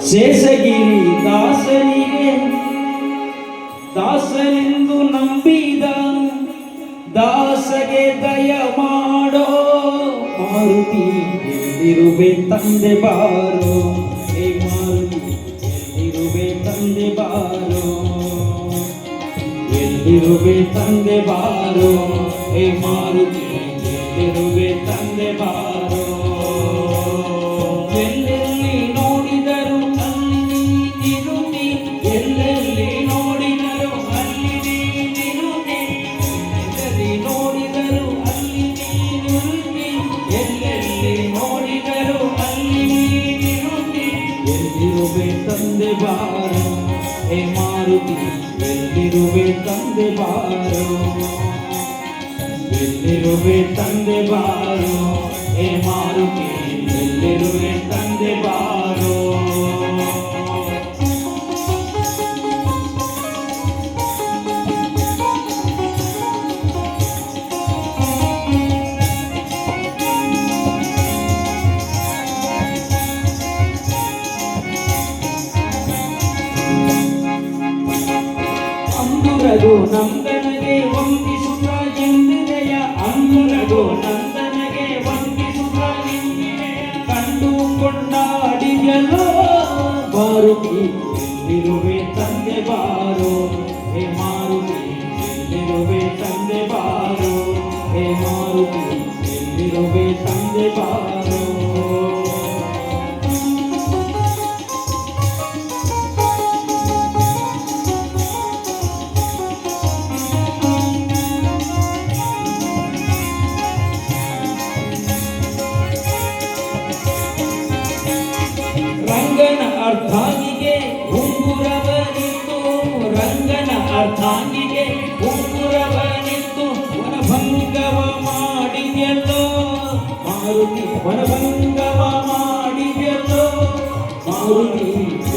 ಶೇಷಗಿರಿ ದಾಸನಿಗೆ ದಾಸನೆಂದು ನಂಬಿದ ದಾಸಗೆ ದಯ ಮಾಡೋ ಮಾರುತಿ ಎಲ್ಲಿರುವೆ ತಂದೆ ಬಾರೋ. ಹೇ ಮಾರುತಿ ಎಲ್ಲಿರುವೆ ತಂದೆ ಬಾರೋ, ಎಲ್ಲಿರುವೆ ತಂದೆ ಬಾರೋ. ಹೇ ಮಾರುತಿ ಎಲ್ಲಿರುವೆ ತಂದೆ ಬಾರೋ. ಎಲ್ಲೆಲ್ಲಿ ನೋಡಿದರು ಅಲ್ಲಿ ನೀನಿರುತ್ತಿ, ಎಲ್ಲೆಲ್ಲಿ ನೋಡಿದರು ಅಲ್ಲಿ ನೀನಿರುತ್ತಿ, ಎಲ್ಲೆಲ್ಲಿ ನೋಡಿದರು ಅಲ್ಲಿ ನೀನಿರುತ್ತಿ, ಎಲ್ಲೆಲ್ಲಿ ನೋಡಿದರು ಅಲ್ಲಿ ನೀನಿರುತ್ತಿ. ಎಲ್ಲಿರುವೆ ತಂದೆ ಬಾರೋ. ಹೇ ಮಾರುತಿ ಎಲ್ಲಿರುವೆ ತಂದೆ ಬಾರೋ, ಎಲ್ಲಿರುವೆ ತಂದೆ ಬಾರೋ. ಹೇ ಮಾರುತಿ ಎಲ್ಲಿರುವೆ ತಂದೆ ಬಾರೋ. ಅಂದುರಗು ನಂದನಗೆ ವಂದಿಸುತ್ತ ಎಂದಿದೆಯ, ಅಂದುರಗು ನಂದನಗೆ ವಂದಿಸುತ್ತ ಎಂದಿದೆಯ, ಕಂಡು ಕೊಂಡಾಡಿಯಲ್ಲೋ ಮಾರುತಿ ಎಲ್ಲಿರುವೆ ತಂದೆ ಬಾರೋ. ಹೇ ಮಾರುತಿ ಎಲ್ಲಿರುವೆ ತಂದೆ ಬಾರೋ. ಹೇ ಮಾರುತಿ ಎಲ್ಲಿರುವೆ ತಂದೆ ಬಾರೋ. ರಂಗನ ಅರ್ಧಾಂಗಿಗೆ ಉಂಗುರವನಿತ್ತು, ರಂಗನ ಅರ್ಧಾಂಗಿಗೆ ಉಂಗುರವನಿತ್ತು, ವನಭಂಗವ ಮಾಡಿದ್ಯಲ್ಲೋ ಮಾರುತಿ, ವನಭಂಗವ ಮಾಡಿದ್ಯಲ್ಲೋ ಮಾರುತಿ.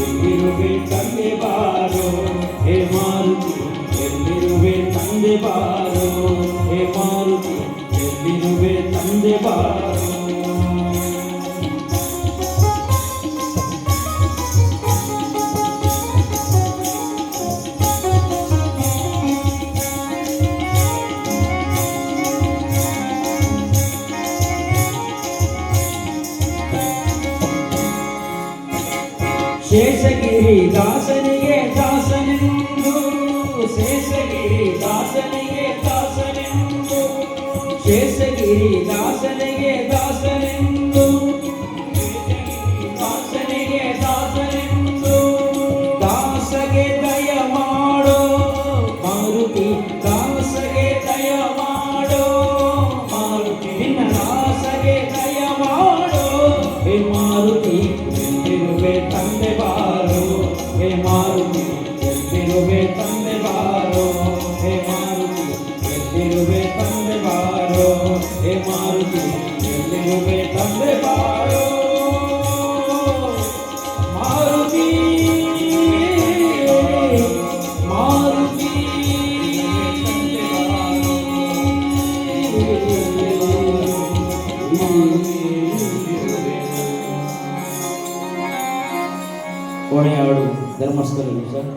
ಎಲ್ಲಿರುವೆ ತಂದೆ ಬಾರೋ. ಹೇ ಮಾರುತಿ ಎಲ್ಲಿರುವೆ ತಂದೆ ಬಾರೋ. ಹೇ ಮಾರುತಿ ಎಲ್ಲಿರುವೆ ತಂದೆ ಬಾರೋ. ಶೇಷಗಿರಿ ದಾಸನಿಗೆ ದಾಸನೆಂದು, ಶೇಷಗಿರಿ ದಾಸನಿಗೆ ದಾಸನೆಂದು, ಶೇಷಗಿರಿ ದಾಸನಿಗೆ ದಾಸನೆಂದು, ದಾಸನಿಗೆ ದಾಸನೆಂದು, ದಾಸಗೆ ದಯ ಮಾಡೋ ಮಾರುತಿ, ದಾಸಗೆ ದಯ ಮಾಡೋ ಮಾರುತಿ, ನಿನ್ನ ದಾಸಗೆ ದಯ ಮಾಡೋ. ಹೇ ಮಾರುತಿ ಎಲ್ಲಿರುವೆ ತಂದೆ ಬಾರೋ. ಹೇ ಮಾರುತಿ ಎಲ್ಲಿರುವೆ ತಂದೆ ಬಾರೋ. ಹೇ ಮಾರುತಿ ಎಲ್ಲಿರುವೆ ತಂದೆ ಬಾರೋ. ಹೇ ಮಾರುತಿ ಎಲ್ಲಿರುವೆ ತಂದೆ ಬಾರೋ. ಮಾರುತಿ ಮಾರುತಿ ಕೊನೆಯ ಹಾಡು ಧರ್ಮಸ್ಥಳ ಸರ್.